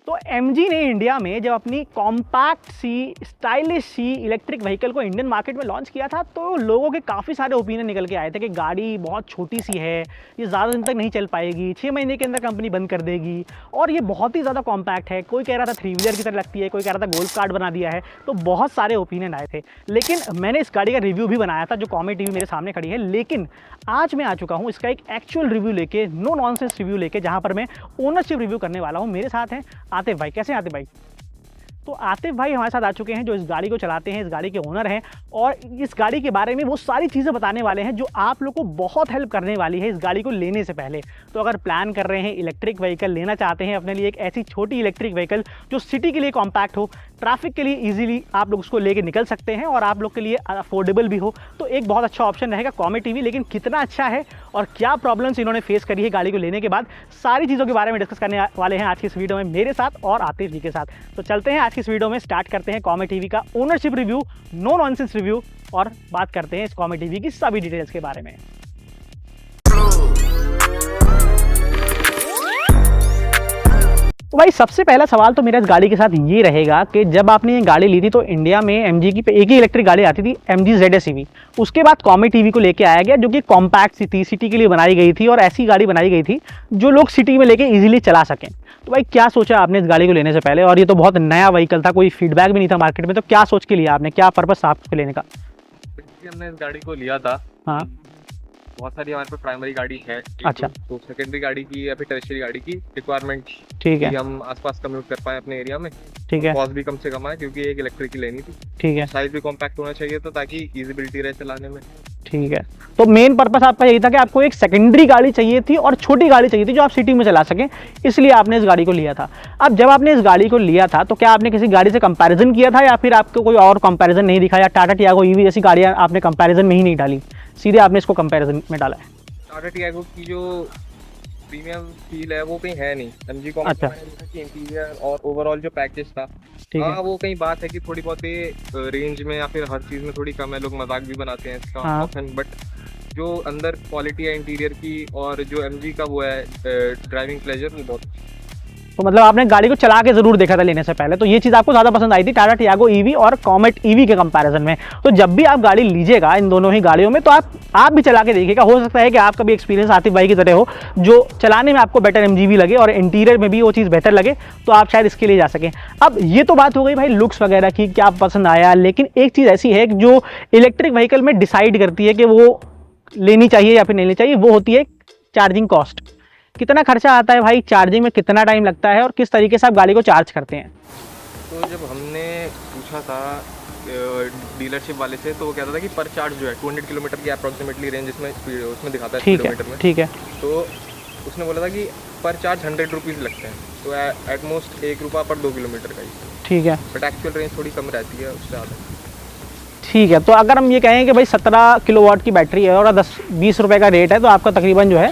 तो MG ने India में जब अपनी कॉम्पैक्ट सी स्टाइलिश सी इलेक्ट्रिक व्हीकल को इंडियन मार्केट में लॉन्च किया था तो लोगों के काफ़ी सारे ओपिनियन निकल के आए थे कि गाड़ी बहुत छोटी सी है, ये ज़्यादा दिन तक नहीं चल पाएगी, 6 महीने के अंदर कंपनी बंद कर देगी और ये बहुत ही ज़्यादा कॉम्पैक्ट है। कोई कह रहा था 3 व्हीलर की तरह लगती है, कोई कह रहा था गोल्फ कार्ट बना दिया है। तो बहुत सारे ओपिनियन आए थे, लेकिन मैंने इस गाड़ी का रिव्यू भी बनाया था जो कॉमेट टीवी मेरे सामने खड़ी है। लेकिन आज मैं आ चुका हूँ इसका एक एक्चुअल रिव्यू लेके, नो नॉनसेंस रिव्यू लेके, जहाँ पर मैं ओनरशिप रिव्यू करने वाला हूँ। मेरे साथ हैं आतिफ भाई। कैसे आतिफ भाई? तो आतिफ भाई हमारे साथ आ चुके हैं जो इस गाड़ी को चलाते हैं, इस गाड़ी के ओनर हैं और इस गाड़ी के बारे में वो सारी चीज़ें बताने वाले हैं जो आप लोग को बहुत हेल्प करने वाली है इस गाड़ी को लेने से पहले। तो अगर प्लान कर रहे हैं इलेक्ट्रिक व्हीकल लेना चाहते हैं अपने लिए, एक ऐसी छोटी इलेक्ट्रिक व्हीकल जो सिटी के लिए कॉम्पैक्ट हो, ट्रैफिक के लिए ईजिली आप लोग उसको लेके निकल सकते हैं और आप लोग के लिए अफोर्डेबल भी हो, तो एक बहुत अच्छा ऑप्शन रहेगा कॉमेट टीवी। लेकिन कितना अच्छा है और क्या प्रॉब्लम्स इन्होंने फेस करी है गाड़ी को लेने के बाद, सारी चीज़ों के बारे में डिस्कस करने वाले हैं आज की इस वीडियो में मेरे साथ और आतिफ जी के साथ। तो चलते हैं आज की इस वीडियो में, स्टार्ट करते हैं कॉमेट टीवी का ownership review, no nonsense review, और बात करते हैं इस कॉमेट टीवी की सभी डिटेल्स के बारे में। तो भाई सबसे पहला सवाल तो मेरा इस गाड़ी के साथ ये रहेगा कि जब आपने ये गाड़ी ली थी तो इंडिया में MG की एक ही इलेक्ट्रिक गाड़ी आती थी, MG ZS EV। उसके बाद कॉमेट टीवी को लेके आया गया जो कि कॉम्पैक्ट सी थी, सिटी के लिए बनाई गई थी और ऐसी गाड़ी बनाई गई थी जो लोग सिटी में लेके इजीली चला सकें। तो भाई क्या सोचा आपने इस गाड़ी को लेने से पहले? और ये तो बहुत नया व्हीकल था, कोई फीडबैक भी नहीं था मार्केट में, तो क्या सोच के लिया आपने, क्या पर्पस था आपको लेने का? हमने इस गाड़ी को लिया था, हाँ, बहुत सारी हमारे पास प्राइमरी गाड़ी है। अच्छा। तो सेकेंडरी गाड़ी की या फिर टर्शियरी गाड़ी की रिक्वायरमेंट, ठीक है, कि हम आसपास कम्यूट कर पाए अपने एरिया में, ठीक है, कॉस्ट भी कम से कम आए, क्योंकि एक इलेक्ट्रिक की लेनी थी। ठीक है, साइज भी कॉम्पैक्ट होना चाहिए था ताकि ईजिबिलिटी रहे चलाने में। ठीक है। तो मेन पर्पस आपका यही था कि आपको एक सेकेंडरी गाड़ी चाहिए थी और छोटी गाड़ी चाहिए थी जो आप सिटी में चला सकें, इसलिए आपने इस गाड़ी को लिया था। अब जब आपने इस गाड़ी को लिया था तो क्या आपने किसी गाड़ी से कंपैरिजन किया था या फिर आपको कोई और कंपैरिजन नहीं दिखा, या टाटा टियागो EV जैसी गाड़ियां आपने कंपैरिजन में ही नहीं डाली, सीधे आपने इसको कंपैरिजन में डाला है? टाटा टियागो की जो प्रीमियम फील है वो कहीं है नहीं। MG को अच्छा, इंटीरियर और ओवरऑल जो पैकेज था, ठीक है, हाँ वो कहीं बात है कि थोड़ी बहुत रेंज में या फिर हर चीज़ में थोड़ी कम है, लोग मजाक भी बनाते हैं इसका हाँ। ऑप्शन, बट जो अंदर क्वालिटी है इंटीरियर की और जो MG का वो है ड्राइविंग प्लेजर, वो बहुत। तो मतलब आपने गाड़ी को चला के जरूर देखा था लेने से पहले, तो ये चीज़ आपको ज़्यादा पसंद आई थी टाटा टियागो EV और कॉमेट EV के कंपैरिजन में। तो जब भी आप गाड़ी लीजिएगा इन दोनों ही गाड़ियों में तो आप भी चला के देखिएगा, हो सकता है कि आपका भी एक्सपीरियंस आतिफ भाई की तरह हो, जो चलाने में आपको बेटर MG भी लगे और इंटीरियर में भी वो चीज़ बेटर लगे, तो आप शायद इसके लिए जा सकें। अब ये तो बात हो गई भाई लुक्स वगैरह की, क्या पसंद आया, लेकिन एक चीज़ ऐसी है जो इलेक्ट्रिक व्हीकल में डिसाइड करती है कि वो लेनी चाहिए या फिर नहीं लेनी चाहिए, वो होती है चार्जिंग कॉस्ट। कितना खर्चा आता है भाई, चार्जिंग में कितना टाइम लगता है और किस तरीके से आप गाड़ी को चार्ज करते हैं? तो जब हमने पूछा था डीलरशिप वाले से, तो वो कहता था कि पर चार्ज जो है 200 किलोमीटर की अप्रॉक्सीमेटली रेंज उसमें दिखाता है किलोमीटर में। ठीक है। तो उसने बोला था कि पर चार्ज 100 रुपीज़ लगते हैं, तो एटमोस्ट 1 रुपया पर 2 किलोमीटर का ही। ठीक है, बट एक्चुअल रेंज थोड़ी कम रहती है उससे ज़्यादा। ठीक है। तो अगर हम ये कहें कि भाई 17 किलोवाट की बैटरी है और 10-20 रुपये का रेट है, तो आपका तकरीबन जो है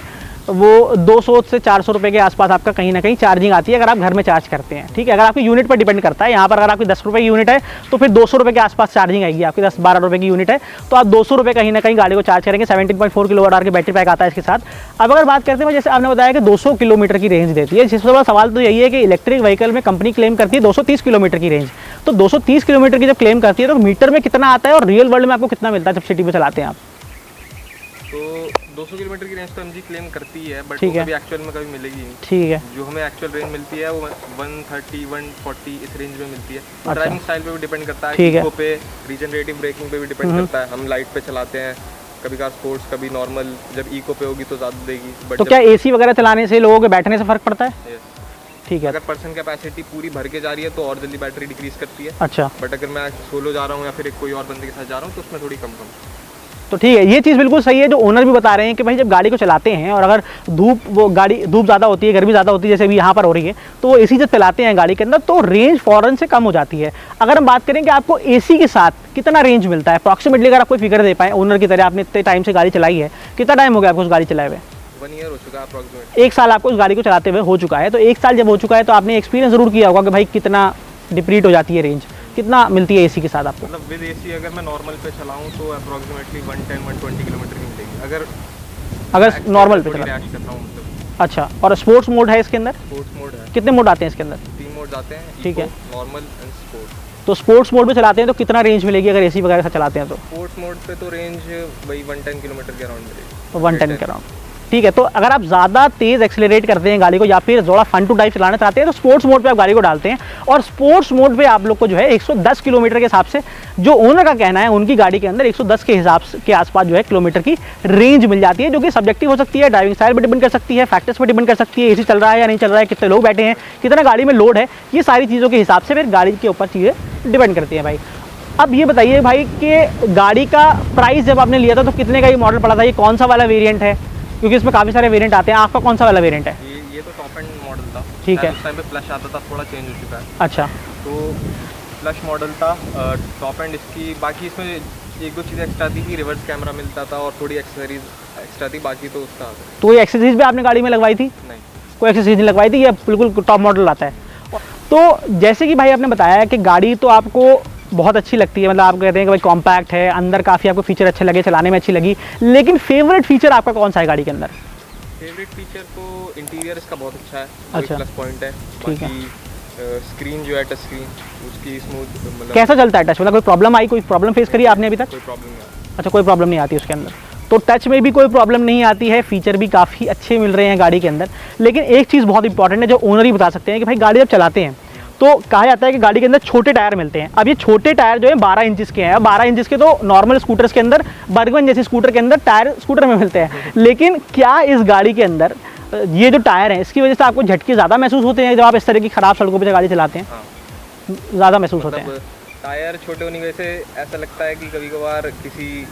वो 200 से 400 रुपये के आसपास आपका कहीं ना कहीं चार्जिंग आती है अगर आप घर में चार्ज करते हैं। ठीक है, अगर आपकी यूनिट पर डिपेंड करता है, यहाँ पर अगर आपकी 10 रुपये की यूनिट है तो फिर 200 रुपये के आसपास चार्जिंग आएगी। आपकी 10-12 रुपये की यूनिट है तो आप 200 रुपये कहीं ना कहीं गाड़ी को चार्ज करेंगे। 17.4 किलोवाट आवर की बैटरी पैक आता है इसके साथ। अब अगर बात करते हैं, जैसे आपने बताया कि 200 किलोमीटर की रेंज देती है, जिससे बड़ा सवाल तो यही है कि इलेक्ट्रिक व्हीकल में कंपनी क्लेम करती है 230 किलोमीटर की रेंज। तो 230 किलोमीटर की जब क्लेम करती है तो मीटर में कितना आता है और रियल वर्ल्ड में आपको कितना मिलता है जब सिटी में चलाते हैं आप? तो 200 किलोमीटर की रेंज तो MG क्लेम करती है, बट ठीक वो है, कभी एक्चुअल में कभी मिलेगी नहीं। ठीक है। जो हमें एक्चुअल रेंज मिलती है वो 130, 140 इस रेंज में मिलती है। अच्छा। ड्राइविंग स्टाइल पे भी डिपेंड करता है, ठीक है, इको पे, रीजनरेटिव ब्रेकिंग पे भी डिपेंड करता है। हम लाइट पे चलाते हैं, कभी का स्पोर्ट्स, कभी नॉर्मल। जब इको पे होगी तो ज़्यादा देगी। बट तो क्या AC वगैरह चलाने से लोगों के बैठने से फर्क पड़ता है? ठीक है। अगर पर्सन कैपेसिटी पूरी भर के जा रही है तो और जल्दी बैटरी डिक्रीज करती है। अच्छा, बट अगर मैं सोलो जा रहा हूँ या फिर कोई और बंदे के साथ जा रहा हूँ तो उसमें थोड़ी कम। तो ठीक है, ये चीज़ बिल्कुल सही है जो ओनर भी बता रहे हैं कि भाई जब गाड़ी को चलाते हैं और अगर धूप ज़्यादा होती है, गर्मी ज़्यादा होती है, जैसे अभी यहाँ पर हो रही है, तो वो AC जब चलाते हैं गाड़ी के अंदर तो रेंज फ़ौरन से कम हो जाती है। अगर हम बात करें कि आपको AC के साथ कितना रेंज मिलता है अप्रॉक्सीमेटली, अगर आप कोई फिगर दे पाएँ ओनर की तरह, आपने इतने टाइम से गाड़ी चलाई है, कितना टाइम हो गया आपको उस गाड़ी चलाए हुए? 1 ईयर हो चुका है अप्रॉक्सीमेटली। 1 साल आपको उस गाड़ी को चलाते हुए हो चुका है। तो 1 साल जब हो चुका है तो आपने एक्सपीरियंस ज़रूर किया होगा कि भाई कितना डिप्लीट हो जाती है रेंज, कितना मिलती है AC के साथ आपको? मतलब विद AC अगर मैं नॉर्मल पे चलाऊं तो अप्रॉक्सीमेटली 110-120 किलोमीटर की मिलेगी। अगर नॉर्मल पे थोड़ी चला। रैश कर रहा हूं मतलब। अच्छा, और स्पोर्ट्स मोड है इसके अंदर? स्पोर्ट्स मोड है, कितने मोड आते हैं इसके अंदर? 3 मोड आते हैं, ठीक है, नॉर्मल एंड स्पोर्ट। तो स्पोर्ट्स मोड में चलाते हैं तो कितना रेंज मिलेगी अगर एसी वगैरह से चलाते हैं तो? स्पोर्ट्स मोड पे तो रेंज वही 110 किलोमीटर के अराउंड मिलेगी। तो 110 के अराउंड, ठीक है। तो अगर आप ज़्यादा तेज़ एक्सेलरेट करते हैं गाड़ी को या फिर थोड़ा फन टू ड्राइव चलाना चाहते हैं तो स्पोर्ट्स मोड पे आप गाड़ी को डालते हैं, और स्पोर्ट्स मोड पे आप लोग को जो है 110 किलोमीटर के हिसाब से, जो ओनर का कहना है उनकी गाड़ी के अंदर 110 के हिसाब के आसपास जो है किलोमीटर की रेंज मिल जाती है, जो कि सब्जेक्टिव हो सकती है, ड्राइविंग स्टाइल पर डिपेंड कर सकती है, फैक्टर्स पर डिपेंड कर सकती है, एसी चल रहा है या नहीं चल रहा है, कितने लोग बैठे हैं, कितना गाड़ी में लोड है, ये सारी चीज़ों के हिसाब से फिर गाड़ी के ऊपर चीज़ें डिपेंड करती हैं भाई। अब ये बताइए भाई कि गाड़ी का प्राइस जब आपने लिया था तो कितने का ये मॉडल पड़ा था, ये कौन सा वाला वेरिएंट है, क्योंकि इसमें काफ़ी सारे वेरिएंट आते हैं, आपका कौन सा वाला वेरिएंट है? ये तो टॉप एंड मॉडल था, ठीक है। उस टाइम पे प्लस आता था, थोड़ा चेंज हो चुका है। अच्छा, तो प्लस मॉडल था टॉप एंड इसकी, बाकी इसमें एक दो चीज़ें एक्स्ट्रा थी कि रिवर्स कैमरा मिलता था और थोड़ी एक्सेसरीज एक्स्ट्रा थी, बाकी तो उसका। तो ये एक्सेसरीज भी आपने गाड़ी में लगवाई थी? नहीं, कोई एक्सेसरीज नहीं लगवाई थी, ये बिल्कुल टॉप मॉडल आता है। तो जैसे कि भाई आपने बताया कि गाड़ी तो आपको बहुत अच्छी लगती है, मतलब आप कहते हैं कि भाई कॉम्पैक्ट है, अंदर काफ़ी आपको फीचर अच्छे लगे, चलाने में अच्छी लगी, लेकिन फेवरेट फीचर आपका कौन सा है गाड़ी के अंदर? फेवरेट फीचर तो इंटीरियर इसका बहुत अच्छा है, अच्छा, प्लस पॉइंट है। ठीक है। बाकी स्क्रीन जो है टच स्क्रीन उसकी स्मूथ, मतलब कैसा चलता है टच, मतलब कोई प्रॉब्लम आई, कोई प्रॉब्लम फेस करी आपने अभी तक? कोई प्रॉब्लम नहीं आती। अच्छा, कोई प्रॉब्लम नहीं आती उसके अंदर, तो टच में भी कोई प्रॉब्लम नहीं आती है, फीचर भी काफ़ी अच्छे मिल रहे हैं गाड़ी के अंदर। लेकिन एक चीज़ बहुत इंपॉर्टेंट है जो ओनर ही बता सकते हैं कि भाई गाड़ी जब चलाते हैं तो कहा जाता है कि गाड़ी के अंदर छोटे टायर मिलते हैं। अब ये छोटे टायर जो है 12 इंचज़ के हैं, 12 इंचज़ के तो नॉर्मल स्कूटर्स के अंदर, बर्गमन जैसे स्कूटर के अंदर टायर स्कूटर में मिलते हैं, लेकिन क्या इस गाड़ी के अंदर ये जो टायर हैं इसकी वजह से आपको झटके ज़्यादा महसूस होते हैं जब आप इस तरह की ख़राब सड़कों पर गाड़ी चलाते हैं? हाँ, ज़्यादा महसूस होते हैं। टायर छोटे होने की वजह से ऐसा लगता है कि कभी कभार किसी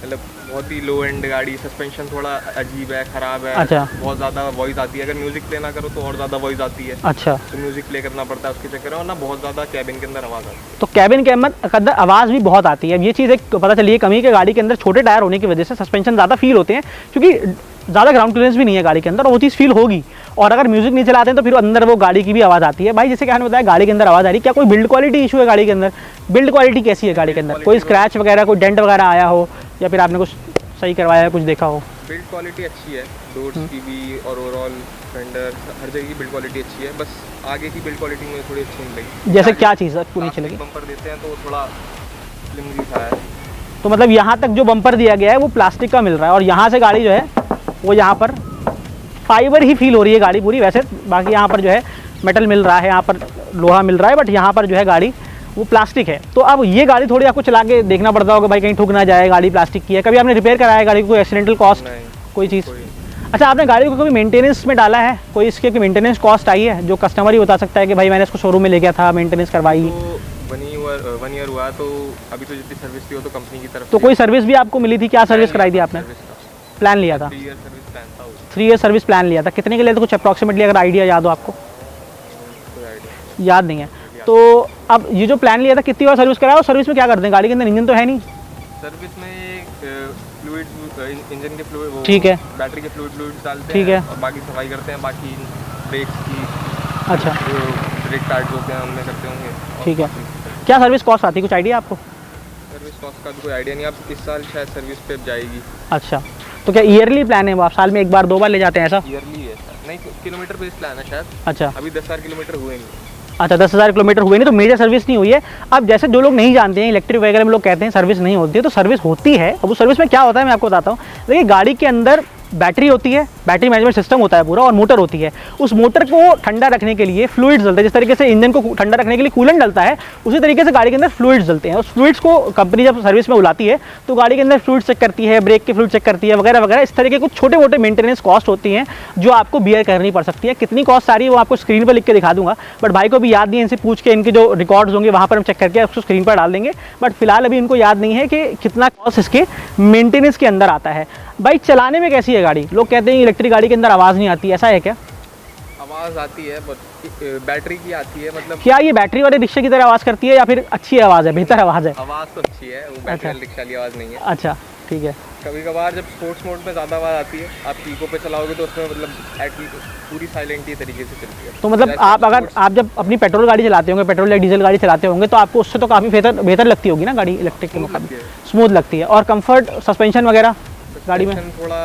मतलब बहुत ही लो एंड गाड़ी, सस्पेंशन थोड़ा अजीब है, ख़राब है। अच्छा, बहुत ज़्यादा वॉइस आती है, अगर म्यूज़िक प्ले ना करो तो और ज़्यादा वॉइस आती है। अच्छा, तो म्यूज़िक प्ले करना पड़ता है उसके चक्कर में, और ना बहुत ज़्यादा कैबिन के अंदर आवाज़ आती है। तो कैबिन के अंदर आवाज़ भी बहुत आती है। ये चीज़ एक पता चली है कमी के गाड़ी के अंदर छोटे टायर होने की वजह से सस्पेंशन ज़्यादा फील होते हैं, क्योंकि ज़्यादा ग्राउंड क्लियरेंस भी नहीं है गाड़ी के अंदर, और वो चीज़ फील होगी। और अगर म्यूजिक नहीं चलाते हैं तो फिर अंदर वो गाड़ी की भी आवाज़ आती है। भाई जैसे कि आपने बताया गाड़ी के अंदर आवाज़ आ रही, क्या कोई बिल्ड क्वालिटी इशू है गाड़ी के अंदर? बिल्ड क्वालिटी कैसी है गाड़ी के अंदर? कोई स्क्रैच वगैरह, कोई डेंट वगैरह आया हो, या फिर आपने कुछ सही करवाया है, कुछ देखा हो? बिल्ड क्वालिटी अच्छी है, डोर्स की भी और ओवरऑल फेंडर हर जगह की बिल्ड क्वालिटी अच्छी है, बस आगे की बिल्ड क्वालिटी मुझे थोड़ी अच्छी नहीं लगी। जैसे क्या चीज़ आपको नहीं अच्छी लगी? बम्पर देते हैं तो वो थोड़ा फ्लिमजी सा है। तो मतलब यहाँ तक जो बम्पर दिया गया है वो प्लास्टिक का मिल रहा है, और यहाँ से गाड़ी जो है वो यहाँ पर फाइबर ही फील हो रही है गाड़ी पूरी। वैसे बाकी यहाँ पर जो है मेटल मिल रहा है, यहाँ पर लोहा मिल रहा है, बट यहाँ पर जो है गाड़ी वो प्लास्टिक है। तो अब ये गाड़ी थोड़ी आपको चला के देखना पड़ता होगा भाई कहीं ठुक ना जाए, गाड़ी प्लास्टिक की है। कभी आपने रिपेयर कराया गाड़ी को, कोई एक्सीडेंटल कॉस्ट, कोई चीज़? अच्छा, आपने गाड़ी को कभी मेंटेनेंस में डाला है? कोई इसके मेंटेनेंस कॉस्ट आई है जो कस्टमर ही बता सकता है कि भाई मैंने इसको शोरूम में ले गया था, मेंटेनेंस करवाई? तो 1 ईयर हुआ, तो अभी तो जितनी सर्विस थी वो तो कंपनी की तरफ। तो कोई सर्विस भी आपको मिली थी? क्या सर्विस कराई थी आपने? प्लान लिया था? 3 ईयर सर्विस प्लान था। 3 ईयर सर्विस प्लान लिया था। कितने के लिए? तो कुछ अप्रॉक्सीमेटली अगर आइडिया याद हो आपको? याद नहीं है। तो अब ये जो प्लान लिया था कितनी बार सर्विस कराया, और सर्विस में क्या करते हैं? गाड़ी के अंदर इंजन तो है नहीं? सर्विस में फ्लूइड, इंजन के फ्लूइड, ठीक है, बैटरी के फ्लूइड डालते ठीक हैं, है, और बाकी सफाई करते हैं, बाकी ब्रेक्स की, अच्छा, जो ब्रेक पैड्स होते हैं उनमें करते होंगे। ठीक है। क्या सर्विस कॉस्ट आती है, कुछ आइडिया आपको? सर्विस कॉस्ट का भी कोई आइडिया नहीं, अब इस साल शायद सर्विस पे जाएगी। अच्छा, तो क्या ईयरली प्लान है वो, आप साल में एक बार 2 बार ले जाते हैं ऐसा? ईयरली है सर, नहीं किलोमीटर बेस्ड प्लान है शायद। अच्छा, अभी 10,000 किलोमीटर हुए नहीं। अच्छा, 10,000 किलोमीटर हुए नहीं तो मेजर सर्विस नहीं हुई है। अब जैसे जो लोग नहीं जानते हैं, इलेक्ट्रिक व्हीकल में लोग कहते हैं सर्विस नहीं होती है, तो सर्विस होती है। अब उस सर्विस में क्या होता है मैं आपको बताता हूँ। देखिए, गाड़ी के अंदर बैटरी होती है, बैटरी मैनेजमेंट सिस्टम होता है पूरा, और मोटर होती है। उस मोटर को ठंडा रखने के लिए फ्लूइड्स डलते हैं। जिस तरीके से इंजन को ठंडा रखने के लिए कूलेंट डलता है, उसी तरीके से गाड़ी के अंदर फ्लूइड्स डलते हैं। उस फ्लूइड्स को कंपनी जब सर्विस में बुलाती है तो गाड़ी के अंदर फ्लूइड चेक करती है, ब्रेक के फ्लूइड चेक करती है, वगैरह वगैरह। इस तरह के कुछ छोटे मोटे मेंटेनेंस कॉस्ट होती हैं जो आपको बियर करनी पड़ सकती है। कितनी कॉस्ट आ रही है वो आपको स्क्रीन पर लिख के दिखा दूंगा, बट भाई को भी याद नहीं है। इनसे पूछ के इनके जो रिकॉर्ड्स होंगे वहाँ पर हम चेक करके उसको स्क्रीन पर डाल देंगे, बट फिलहाल अभी इनको याद नहीं है कि कितना कॉस्ट इसके मेंटेनेंस के अंदर आता है। भाई चलाने में कैसी है गाड़ी? लोग कहते हैं इलेक्ट्रिक गाड़ी के अंदर आवाज़ नहीं आती, ऐसा है क्या? आवाज़ आती है, बट बैटरी की आती है। मतलब क्या ये बैटरी वाले रिक्शे की तरह आवाज़ करती है या फिर अच्छी आवाज़ है, बेहतर आवाज़ है? आवाज़ तो अच्छी है, वो बैटरी वाली रिक्शा वाली आवाज़ नहीं है। अच्छा, ठीक है। कभी कभार जब स्पोर्ट्स मोड में ज़्यादा आवाज़ आती है, आप इको पे चलाओगे तो उसमें मतलब पूरी साइलेंट ही तरीके से चलती है। तो मतलब आप जब अपनी पेट्रोल गाड़ी चलाते होंगे, पेट्रोल या डीजल गाड़ी चलाते होंगे, तो आपको उससे तो काफ़ी बेहतर लगती होगी ना गाड़ी इलेक्ट्रिक के मुकाबले? स्मूथ लगती है। और कंफर्ट, सस्पेंशन वगैरह गाड़ी में थोड़ा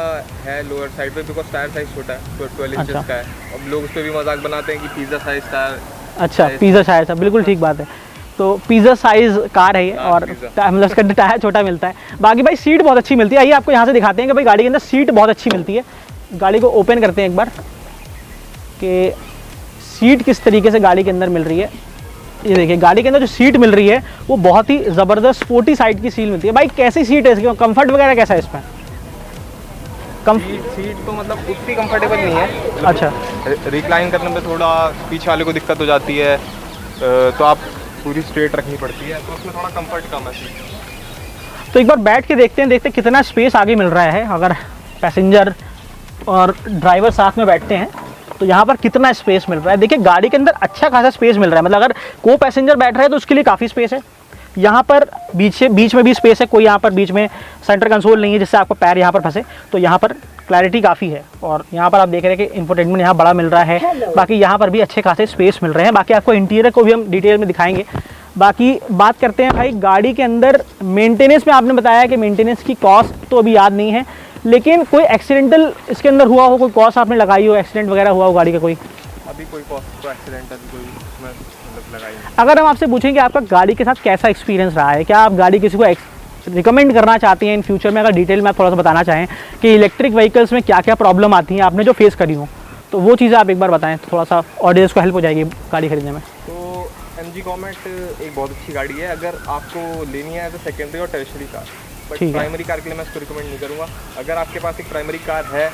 है लोअर साइड पे, बिकॉज टायर साइज छोटा है, 12 इंचेस का है। अब लोग उस पर भी मजाक बनाते हैं कि पिज़्ज़ा साइज टायर अच्छा, पिज़्ज़ा साइज़ है, बिल्कुल ठीक बात है। तो पिज़्ज़ा साइज़ कार है ये, और मतलब इसका टायर छोटा मिलता है। बाकी भाई सीट बहुत अच्छी मिलती है। आइए आपको यहाँ से दिखाते हैं कि भाई गाड़ी के अंदर सीट बहुत अच्छी मिलती है। गाड़ी को ओपन करते हैं एक बार कि सीट किस तरीके से गाड़ी के अंदर मिल रही है। ये देखिए गाड़ी के अंदर जो सीट मिल रही है वो बहुत ही ज़बरदस्त स्पोर्टी साइड की सीट मिलती है। भाई कैसी सीट है इसकी, कंफर्ट वगैरह कैसा है इसमें? सीट तो मतलब उतनी कंफर्टेबल नहीं है। मतलब अच्छा, रिक्लाइन करने में थोड़ा पीछे वाले को दिक्कत हो जाती है, तो आप पूरी स्ट्रेट रखनी पड़ती है, तो उसमें थोड़ा कंफर्ट कम है सीट। तो एक बार बैठ के देखते हैं कितना स्पेस आगे मिल रहा है। अगर पैसेंजर और ड्राइवर साथ में बैठते हैं तो यहाँ पर कितना स्पेस मिल रहा है। देखिए गाड़ी के अंदर अच्छा खासा स्पेस मिल रहा है। मतलब अगर को पैसेंजर बैठ रहा है तो उसके लिए काफ़ी स्पेस है। यहाँ पर बीच में भी स्पेस है। कोई यहाँ पर बीच में सेंटर कंसोल नहीं है जिससे आपका पैर यहाँ पर फंसे, तो यहाँ पर क्लैरिटी काफ़ी है। और यहाँ पर आप देख रहे हैं कि इंफोटेनमेंट यहाँ बड़ा मिल रहा है। बाकी यहाँ पर भी अच्छे खासे स्पेस मिल रहे हैं। बाकी आपको इंटीरियर को भी हम डिटेल में दिखाएंगे। बाकी बात करते हैं भाई गाड़ी के अंदर मेंटेनेंस में। आपने बताया कि मेंटेनेंस की कॉस्ट तो अभी याद नहीं है, लेकिन कोई एक्सीडेंटल इसके अंदर हुआ हो, कोई कॉस्ट आपने लगाई हो, एक्सीडेंट वगैरह हुआ हो गाड़ी का कोई? अभी कोई कॉस्ट तो एक्सीडेंटल कोई उसमें मतलब लगाई नहीं। अगर हम आपसे पूछें कि आपका गाड़ी के साथ कैसा एक्सपीरियंस रहा है, क्या आप गाड़ी किसी को रिकमेंड करना चाहती हैं इन फ्यूचर में? अगर डिटेल में आप थोड़ा सा बताना चाहें कि इलेक्ट्रिक व्हीकल्स में क्या क्या प्रॉब्लम आती हैं आपने जो फेस करी हो, तो वो चीज़ें आप एक बार बताएं, थोड़ा सा ऑडियंस को हेल्प हो जाएगी गाड़ी खरीदने में। तो MG कॉमेट एक बहुत अच्छी गाड़ी है। अगर आपको लेनी है तो सेकेंडरी और टर्शरी कार, बट ठीक है। प्राइमरी कार के लिए मैं इसको रिकमेंड नहीं करूँगा। अगर आपके पास एक प्राइमरी कार है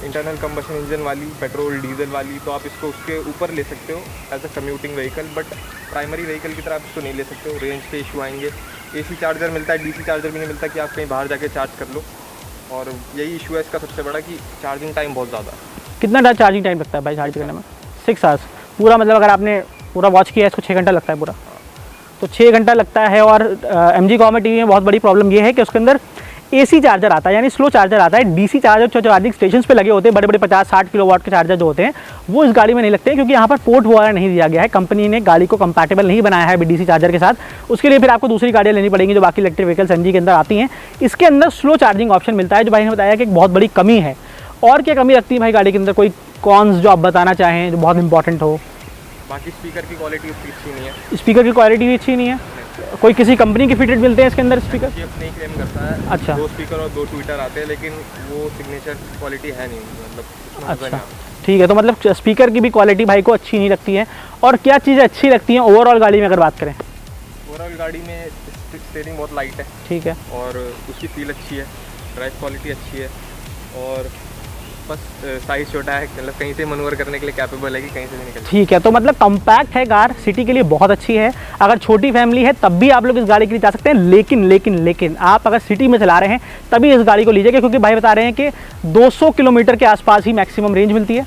इंटरनल कंबशन इंजन वाली, पेट्रोल डीजल वाली, तो आप इसको उसके ऊपर ले सकते हो as a commuting vehicle, but primary vehicle की तरह आप इसको नहीं ले सकते हो। रेंज के इशू आएंगे। AC चार्जर मिलता है, DC चार्जर भी नहीं मिलता कि आप कहीं बाहर जाके चार्ज कर लो। और यही इशू है इसका सबसे बड़ा कि चार्जिंग टाइम बहुत ज़्यादा है। कितना चार्जिंग टाइम लगता है भाई चार्ज करने में? 6 आवर्स पूरा? मतलब अगर आपने पूरा वॉच किया है इसको 6 घंटा लगता है पूरा, तो 6 घंटा लगता है। और MG कॉमेट EV में बहुत बड़ी प्रॉब्लम ये है कि उसके अंदर AC चार्जर आता है, यानी स्लो चार्जर आता है। DC चार्जर जो चार्जिंग स्टेशन पे लगे होते हैं, बड़े बड़े 50-60 किलोवाट के चार्जर जो होते हैं, वो इस गाड़ी में नहीं लगते, क्योंकि यहाँ पर पोर्ट वगैरह नहीं दिया गया है। कंपनी ने गाड़ी को कंपैटिबल नहीं बनाया है DC चार्जर के साथ। उसके लिए फिर आपको दूसरी गाड़ियाँ लेनी पड़ेंगी जो बाकी इलेक्ट्रिक व्हीकल्स MG के अंदर आती हैं। इसके अंदर स्लो चार्जिंग ऑप्शन मिलता है, जो भाई ने बताया कि एक बहुत बड़ी कमी है। और क्या कमी रखती है भाई गाड़ी के अंदर? कोई कॉन्स जो आप बताना चाहें जो बहुत इंपॉर्टेंट हो? बाकी स्पीकर की क्वालिटी उसकी अच्छी नहीं है। स्पीकर की क्वालिटी भी अच्छी नहीं है? कोई किसी कंपनी के फिटेड मिलते हैं इसके अंदर स्पीकर? ये अपने ही क्लेम करता है। अच्छा। 2 स्पीकर और 2 ट्विटर आते हैं, लेकिन वो सिग्नेचर क्वालिटी है नहीं, मतलब उसमें मज़ा नहीं अच्छा आता। ठीक है। तो मतलब स्पीकर की भी क्वालिटी भाई को अच्छी नहीं लगती है। और क्या चीज़ें अच्छी लगती हैं ओवरऑल गाड़ी में अगर बात करें? ओवरऑल गाड़ी में स्टीयरिंग बहुत लाइट है। ठीक है। और उसकी फील अच्छी है, ड्राइव क्वालिटी अच्छी है, और बस साइज़ छोटा है, मतलब कहीं से मनूवर करने के लिए कैपेबल है कि कहीं से भी निकल। ठीक है। तो मतलब कॉम्पैक्ट है कार, सिटी के लिए बहुत अच्छी है। अगर छोटी फैमिली है तब भी आप लोग इस गाड़ी के लिए जा सकते हैं। लेकिन आप अगर सिटी में चला रहे हैं तभी इस गाड़ी को लीजिएगा, क्योंकि भाई बता रहे हैं कि 200 किलोमीटर के आसपास ही मैक्सिमम रेंज मिलती है।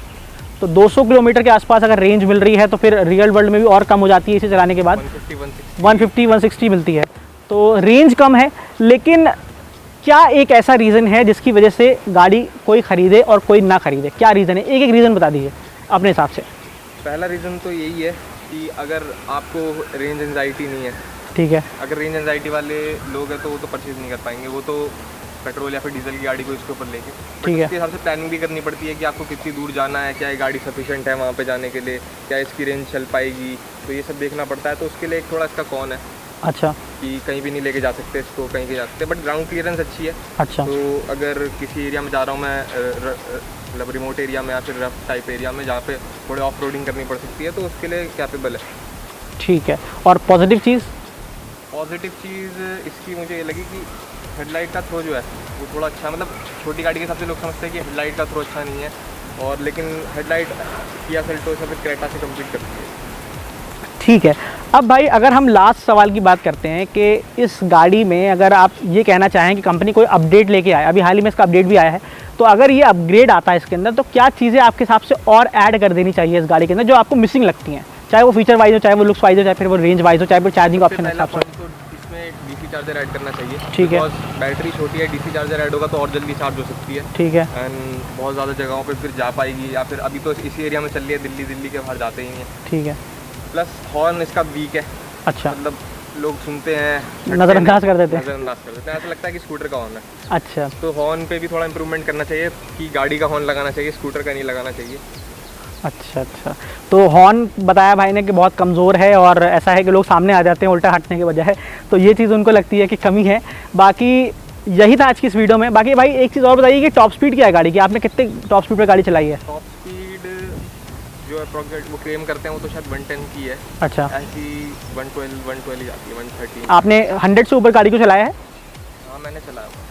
तो 200 किलोमीटर के आसपास अगर रेंज मिल रही है तो फिर रियल वर्ल्ड में भी और कम हो जाती है इसे चलाने के बाद। 150-160 मिलती है, तो रेंज कम है। लेकिन क्या एक ऐसा रीज़न है जिसकी वजह से गाड़ी कोई ख़रीदे और कोई ना ख़रीदे? क्या रीज़न है? एक रीज़न बता दीजिए अपने हिसाब से। पहला रीज़न तो यही है कि अगर आपको रेंज एंजाइटी नहीं है, ठीक है, अगर रेंज एंजाइटी वाले लोग हैं तो वो तो परचेज़ नहीं कर पाएंगे, वो तो पेट्रोल या फिर डीजल की गाड़ी को इसके ऊपर लेके। ठीक है। उसके हिसाब से प्लानिंग भी करनी पड़ती है कि आपको कितनी दूर जाना है, क्या ये गाड़ी सफिशिएंट है वहाँ पे जाने के लिए, क्या इसकी रेंज चल पाएगी, तो ये सब देखना पड़ता है। तो उसके लिए एक थोड़ा इसका कौन है अच्छा, कि कहीं भी नहीं लेके जा सकते इसको, कहीं भी जा सकते, बट ग्राउंड क्लियरेंस अच्छी है। अच्छा, तो अगर किसी एरिया में जा रहा हूँ मैं, मतलब रिमोट एरिया में या फिर रफ टाइप एरिया में जहाँ पे थोड़े ऑफ रोडिंग करनी पड़ सकती है, तो उसके लिए कैपेबल है। ठीक है। और पॉजिटिव चीज़ इसकी मुझे ये लगी कि हेडलाइट का थ्रो जो है वो थोड़ा अच्छा, मतलब छोटी गाड़ी के हिसाब से लोग समझते हैं कि हेडलाइट का थ्रो अच्छा नहीं है, और लेकिन हेडलाइट किया सेल्टोस या फिर क्रेटा से कम्पीट करती है। ठीक है। अब भाई अगर हम लास्ट सवाल की बात करते हैं कि इस गाड़ी में अगर आप ये कहना चाहें कि कंपनी कोई अपडेट लेके आए, अभी हाल ही में इसका अपडेट भी आया है, तो अगर ये अपग्रेड आता है इसके अंदर तो क्या चीज़ें आपके हिसाब से और ऐड कर देनी चाहिए इस गाड़ी के अंदर जो आपको मिसिंग लगती हैं, चाहे वो फीचर वाइज हो, चाहे वो लुक्स वाइज हो, चाहे फिर वो रेंज वाइज हो, चाहे फिर चार्जिंग ऑप्शन हिसाब से? तो इसमें डीसी चार्जर ऐड करना चाहिए। ठीक है। बिकॉज बैटरी छोटी है, डीसी चार्जर ऐड होगा तो और जल्दी चार्ज हो सकती है। ठीक है। एंड बहुत ज़्यादा जगहों पे फिर जा पाएगी, या फिर अभी तो इसी एरिया में चल रही है, दिल्ली के बाहर जाते ही नहीं है। ठीक है। प्लस हॉर्न इसका वीक है, अच्छा, मतलब लोग सुनते हैं नज़रअंदाज कर देते हैं। नज़रअंदाज कर देते हैं, ऐसा लगता है कि स्कूटर का हॉर्न है। अच्छा, तो हॉर्न पे भी थोड़ा इंप्रूवमेंट करना चाहिए कि गाड़ी का हॉर्न लगाना चाहिए, स्कूटर का नहीं लगाना चाहिए। अच्छा अच्छा, तो हॉर्न बताया भाई ने कि बहुत कमज़ोर है और ऐसा है कि लोग सामने आ जाते हैं उल्टा हटने के बजाय, तो ये चीज़ उनको लगती है कि कमी है। बाकी यही था आज की इस वीडियो में। बाकी भाई एक चीज़ और बताइए कि टॉप स्पीड क्या है गाड़ी की, आपने कितने टॉप स्पीड पर गाड़ी चलाई है? टॉप स्पीड जो अप्रोक्सीमेट वो क्लेम करते हैं वो तो शायद 110 की है, अच्छा, ऐसी 112 ही जाती है, 113। आपने 100 से ऊपर गाड़ी को चलाया है? हाँ मैंने चलाया हुआ।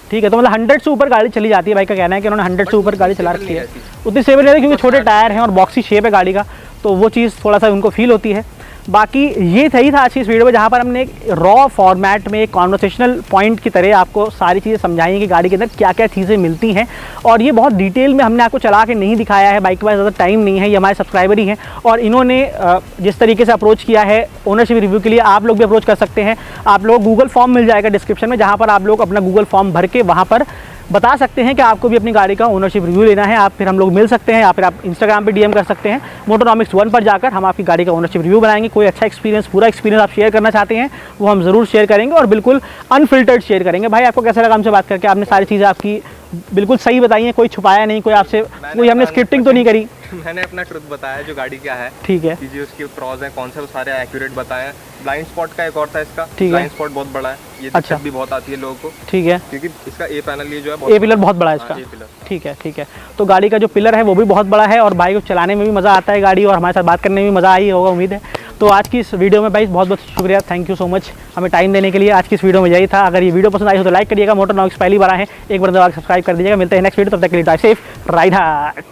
ठीक है, तो मतलब 100 से ऊपर गाड़ी चली जाती है, भाई का कहना है कि उन्होंने 100 से ऊपर गाड़ी चला रखी है। रहती। उतनी स्टेबल नहीं रहती क्योंकि छोटे टायर हैं और बॉक्सी शेप है गाड़ी का, तो वो चीज़ थोड़ा सा उनको फील होती है। बाकी ये सही था आज की इस वीडियो में, जहाँ पर हमने एक रॉ फॉर्मेट में एक कॉन्वर्सेशनल पॉइंट की तरह आपको सारी चीज़ें समझाई कि गाड़ी के अंदर क्या क्या चीज़ें मिलती हैं, और ये बहुत डिटेल में हमने आपको चला के नहीं दिखाया है, बाइक के पास ज़्यादा टाइम नहीं है, ये हमारे सब्सक्राइबर ही हैं और इन्होंने जिस तरीके से अप्रोच किया है ओनरशिप रिव्यू के लिए, आप लोग भी अप्रोच कर सकते हैं। आप लोग गूगल फॉर्म मिल जाएगा डिस्क्रिप्शन में, जहाँ पर आप लोग अपना गूगल फॉर्म भर के वहाँ पर बता सकते हैं कि आपको भी अपनी गाड़ी का ओनरशिप रिव्यू लेना है। आप फिर हम लोग मिल सकते हैं या फिर आप इंस्टाग्राम पे डीएम कर सकते हैं, मोटोनॉमिक्स 1 पर जाकर हम आपकी गाड़ी का ओनरशिप रिव्यू बनाएंगे। कोई अच्छा एक्सपीरियंस, पूरा एक्सपीरियंस आप शेयर करना चाहते हैं वो हम ज़रूर शेयर करेंगे और बिल्कुल अनफिल्टर्ड शेयर करेंगे। भाई आपको कैसा लगा हमसे बात करके? आपने सारी चीज़ें आपकी बिल्कुल सही बताई हैं, कोई छुपाया नहीं, कोई आपसे कोई हमने स्क्रिप्टिंग तो नहीं करी। मैंने अपना ट्रुथ बताया जो गाड़ी क्या है, ठीक है, जो उसके प्रॉज हैं कौन से, वो सारे एक्यूरेट बताए हैं। ब्लाइंड स्पॉट का एक और था इसका, ठीक है। ब्लाइंड स्पॉट बहुत बड़ा है, ये अच्छा। दिक्कत भी बहुत आती है लोगों को, ठीक है, क्योंकि इसका ए पैनल ये जो है ए पिलर बहुत बड़ा है इसका। हाँ, ए पिलर। ठीक है ठीक है, तो गाड़ी का जो पिलर है वो भी बहुत बड़ा है और भाई को चलाने में भी मज़ा आता है गाड़ी, और हमारे साथ बात करने में भी मज़ा आई होगा, उम्मीद है। तो आज की इस वीडियो में भाई बहुत बहुत शुक्रिया, थैंक यू सो मच हमें टाइम देने के लिए। आज की इस वीडियो में यही था। अगर ये वीडियो पसंद आई हो तो लाइक करिएगा, मोटोनॉमिक्स पहली बार आए हैं एक बार दबा के सब्सक्राइब कर दीजिएगा। मिलते हैं नेक्स्ट वीडियो, तब तक के लिए ड्राइव सेफ, राइड हार्ड।